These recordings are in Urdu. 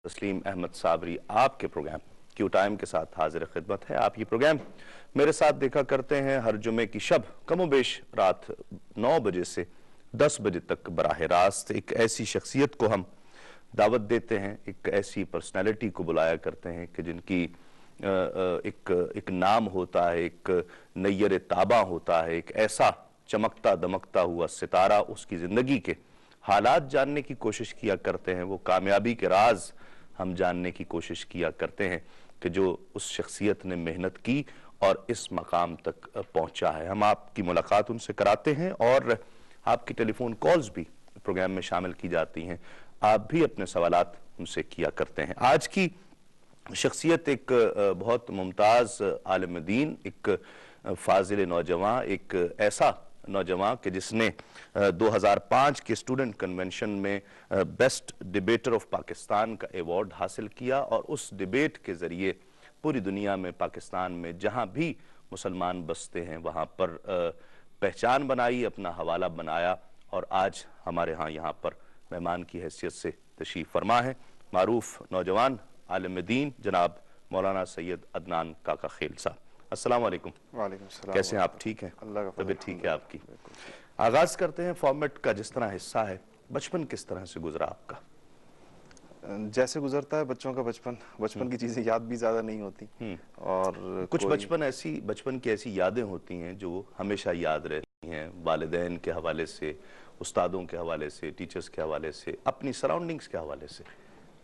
تسلیم احمد صابری آپ کے پروگرام کیو ٹائم کے ساتھ حاضر خدمت ہے۔ آپ یہ پروگرام میرے ساتھ دیکھا کرتے ہیں ہر جمعے کی شب کم و بیش رات 9 بجے سے 10 بجے تک براہ راست ایک ایسی شخصیت کو ہم دعوت دیتے ہیں، ایک ایسی پرسنالٹی کو بلایا کرتے ہیں کہ جن کی ایک نام ہوتا ہے، ایک نیر تاباں ہوتا ہے، ایک ایسا چمکتا دمکتا ہوا ستارہ، اس کی زندگی کے حالات جاننے کی کوشش کیا کرتے ہیں، وہ کامیابی کے راز ہم جاننے کی کوشش کیا کرتے ہیں کہ جو اس شخصیت نے محنت کی اور اس مقام تک پہنچا ہے۔ ہم آپ کی ملاقات ان سے کراتے ہیں اور آپ کی ٹیلی فون کالز بھی پروگرام میں شامل کی جاتی ہیں، آپ بھی اپنے سوالات ان سے کیا کرتے ہیں۔ آج کی شخصیت ایک بہت ممتاز عالم دین، ایک فاضل نوجوان، ایک ایسا نوجوان کہ جس نے 2005 کے اسٹوڈنٹ کنونشن میں بیسٹ ڈیبیٹر آف پاکستان کا ایوارڈ حاصل کیا اور اس ڈیبیٹ کے ذریعے پوری دنیا میں، پاکستان میں جہاں بھی مسلمان بستے ہیں وہاں پر پہچان بنائی، اپنا حوالہ بنایا اور آج ہمارے ہاں یہاں پر مہمان کی حیثیت سے تشریف فرما ہے معروف نوجوان عالم دین جناب مولانا سید عدنان کاکا خیل صاحب۔ السلام علیکم۔ وعلیکم السلام۔ کیسے ہیں آپ؟ ٹھیک ہیں؟ اللہ کا فضل، طبیعت ٹھیک ہے آپ کی؟ آغاز کرتے ہیں فارمیٹ کا جس طرح حصہ ہے، بچپن کس طرح سے گزرا آپ کا؟ جیسے گزرتا ہے بچوں کا بچپن کی چیزیں یاد بھی زیادہ نہیں ہوتی اور کچھ بچپن کی ایسی یادیں ہوتی ہیں جو ہمیشہ یاد رہتی ہیں، والدین کے حوالے سے، استادوں کے حوالے سے، ٹیچرز کے حوالے سے، اپنی سراؤنڈنگز کے حوالے سے۔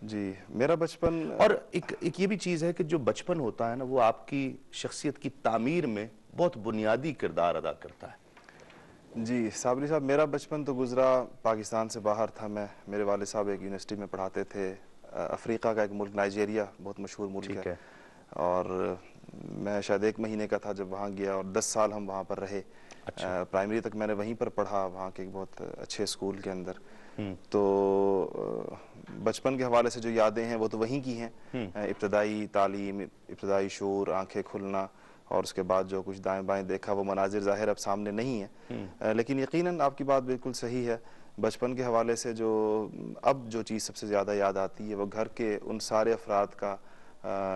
جی میرا بچپن، اور ایک یہ بھی چیز ہے کہ جو بچپن ہوتا ہے نا وہ آپ کی شخصیت کی تعمیر میں بہت بنیادی کردار ادا کرتا ہے۔ جی صابری صاحب، میرا بچپن تو گزرا پاکستان سے باہر تھا۔ میرے والد صاحب ایک یونیورسٹی میں پڑھاتے تھے، افریقہ کا ایک ملک نائجیریا، بہت مشہور ملک ہے، اور میں شاید 1 مہینے کا تھا جب وہاں گیا اور 10 سال ہم وہاں پر رہے۔ پرائمری تک میں نے وہیں پر پڑھا، وہاں کے ایک بہت اچھے اسکول کے اندر۔ تو بچپن کے حوالے سے جو یادیں ہیں وہ تو وہیں کی ہیں، ابتدائی تعلیم، ابتدائی شعور، آنکھیں کھلنا، اور اس کے بعد جو کچھ دائیں بائیں دیکھا وہ مناظر ظاہر اب سامنے نہیں ہے، لیکن یقیناً آپ کی بات بالکل صحیح ہے۔ بچپن کے حوالے سے اب جو چیز سب سے زیادہ یاد آتی ہے وہ گھر کے ان سارے افراد کا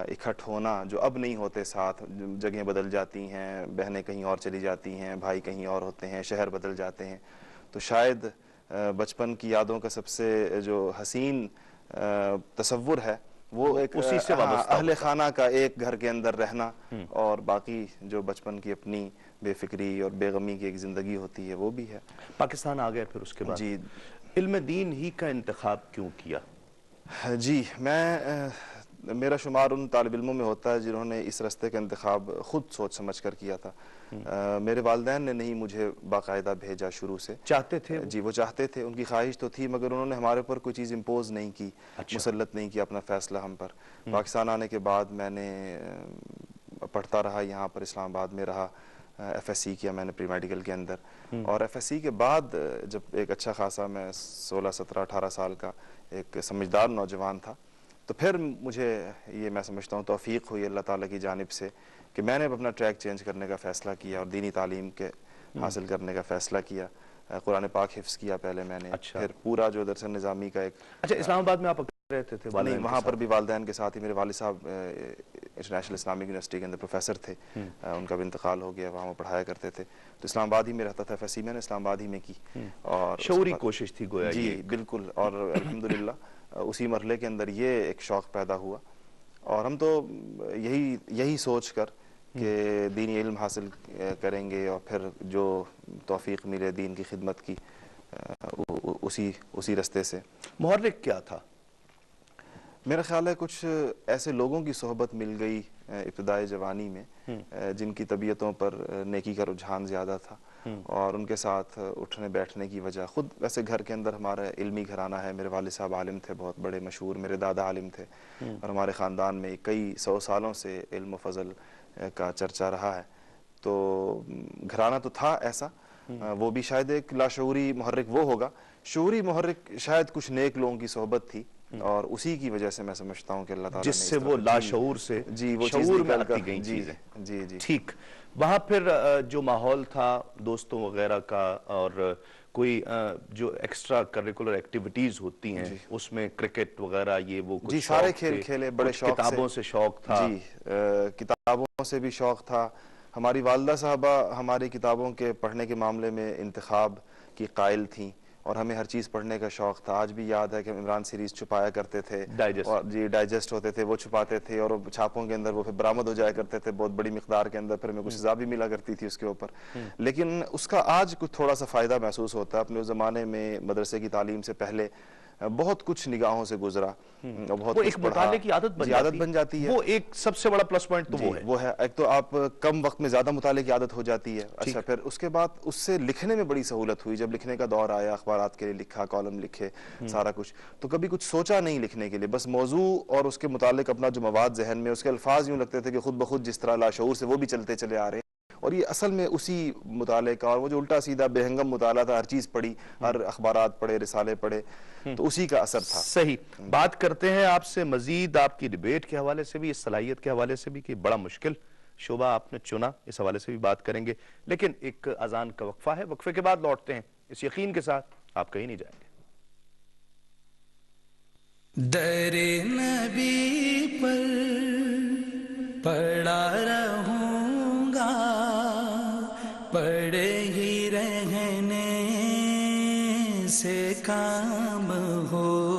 اکٹھ ہونا جو اب نہیں ہوتے ساتھ، جگہیں بدل جاتی ہیں، بہنیں کہیں اور چلی جاتی ہیں، بھائی کہیں اور ہوتے ہیں، شہر بدل جاتے ہیں، تو شاید بچپن کی یادوں کا سب سے جو حسین تصور ہے وہ ایک اسی سے وابستہ اہل خانہ کا ایک گھر کے اندر رہنا، اور باقی جو بچپن کی اپنی بے فکری اور بے غمی کی ایک زندگی ہوتی ہے وہ بھی ہے۔ پاکستان آ گئے پھر اس کے بعد جی علم دین ہی کا انتخاب کیوں کیا؟ جی میرا شمار ان طالب علموں میں ہوتا ہے جنہوں نے اس راستے کا انتخاب خود سوچ سمجھ کر کیا تھا۔ میرے والدین نے نہیں مجھے باقاعدہ بھیجا شروع سے۔ چاہتے تھے؟ جی وہ چاہتے تھے، ان کی خواہش تو تھی، مگر انہوں نے ہمارے اوپر کوئی چیز امپوز نہیں کی، مسلط نہیں کیا اپنا فیصلہ ہم پر۔ پاکستان آنے کے بعد میں نے پڑھتا رہا، یہاں پر اسلام آباد میں رہا، ایف ایس سی کیا میں نے پری میڈیکل کے اندر، اور ایف ایس سی کے بعد جب ایک اچھا خاصا میں 16 17 18 سال کا ایک سمجھدار نوجوان تھا، تو پھر مجھے یہ میں سمجھتا ہوں توفیق ہوئی اللہ تعالیٰ کی جانب سے کہ میں نے اپنا ٹریک چینج کرنے کا فیصلہ کیا اور دینی تعلیم کے حاصل کرنے کا فیصلہ کیا۔ قرآن پاک حفظ کیا پہلے میں نے، پھر پورا جو درس نظامی کا ایک۔ اچھا، اسلام آباد میں آپ رہتے تھے؟ نہیں، وہاں پر بھی والدین کے ساتھ ہی، میرے والد صاحب انٹرنیشنل اسلامک یونیورسٹی کے اندر پروفیسر تھے، ان کا بھی انتقال ہو گیا، وہاں وہ پڑھایا کرتے تھے، تو اسلام آباد ہی میں رہتا تھا۔ ایف ایس سی میں نے اسلام آباد ہی میں کی، اور شعوری کوشش تھی گویا۔ جی بالکل، اور الحمدللہ اسی مرحلے کے اندر یہ ایک شوق پیدا ہوا، اور ہم تو یہی سوچ کر کہ دینی علم حاصل کریں گے اور پھر جو توفیق ملے دین کی خدمت کی، اسی راستے سے۔ محرک کیا تھا؟ میرا خیال ہے کچھ ایسے لوگوں کی صحبت مل گئی ابتدائی جوانی میں جن کی طبیعتوں پر نیکی کا رجحان زیادہ تھا، اور ان کے ساتھ اٹھنے بیٹھنے کی وجہ، خود ویسے گھر کے اندر ہمارا علمی گھرانہ ہے، میرے والد صاحب عالم تھے، بہت بڑے مشہور، میرے دادا عالم تھے، اور ہمارے خاندان میں کئی 100 سالوں سے علم و فضل کا چرچا رہا ہے، تو گھرانہ تو تھا ایسا۔ وہ بھی شاید ایک لاشعوری محرک وہ ہوگا، شعوری محرک شاید کچھ نیک لوگوں کی صحبت تھی، اور اسی کی وجہ سے میں سمجھتا ہوں کہ اللہ تعالیٰ نے جس سے وہ لاشعور سے وہ شعور میں آتی گئی چیزیں۔ جی جی ٹھیک، وہاں پھر جو ماحول تھا دوستوں وغیرہ کا، اور کوئی جو ایکسٹرا کریکولر ایکٹیویٹیز ہوتی ہیں اس میں کرکٹ وغیرہ یہ وہ جی سارے کھیل کھیلے بڑے شوق سے. کتابوں سے شوق تھا؟ جی کتابوں سے بھی شوق تھا. ہماری والدہ صاحبہ ہماری کتابوں کے پڑھنے کے معاملے میں انتخاب کی قائل تھیں اور ہمیں ہر چیز پڑھنے کا شوق تھا. آج بھی یاد ہے کہ ہم عمران سیریز چھپایا کرتے تھے اور جی ڈائجسٹ ہوتے تھے وہ چھپاتے تھے اور چھاپوں کے اندر وہ پھر برآمد ہو جایا کرتے تھے بہت بڑی مقدار کے اندر. پھر ہمیں کچھ سزا بھی ملا کرتی تھی اس کے اوپر. لیکن اس کا آج کچھ تھوڑا سا فائدہ محسوس ہوتا ہے. اپنے اس زمانے میں مدرسے کی تعلیم سے پہلے بہت کچھ نگاہوں سے گزرا. وہ ایک مطالعے کی عادت بن جاتی ہے. وہ ایک سب سے بڑا پلس پوائنٹ تو وہ ہے. ایک تو آپ کم وقت میں زیادہ مطالعے کی عادت ہو جاتی ہے. اچھا پھر اس کے بعد اس سے لکھنے میں بڑی سہولت ہوئی. جب لکھنے کا دور آیا اخبارات کے لیے لکھا کالم لکھے سارا کچھ تو کبھی کچھ سوچا نہیں لکھنے کے لیے. بس موضوع اور اس کے متعلق اپنا جو مواد ذہن میں اس کے الفاظ یوں لگتے تھے کہ خود بخود جس طرح لاشعور سے وہ بھی چلتے چلے آ رہے ہیں. اور یہ اصل میں اسی مطالعے کا اور وہ جو الٹا سیدھا بے ہنگم مطالعہ تھا. ہر چیز پڑھی ہر اخبارات پڑھے رسالے پڑھے تو اسی کا اثر تھا. صحیح. بات کرتے ہیں آپ سے مزید آپ کی ڈیبیٹ کے حوالے سے بھی اس صلاحیت کے حوالے سے بھی کہ بڑا مشکل شعبہ آپ نے چنا. اس حوالے سے بھی بات کریں گے لیکن ایک اذان کا وقفہ ہے. وقفے کے بعد لوٹتے ہیں اس یقین کے ساتھ آپ کہیں نہیں جائیں گے. در نبی پر پڑا رہوں گا پڑے ہی رہنے سے کام ہو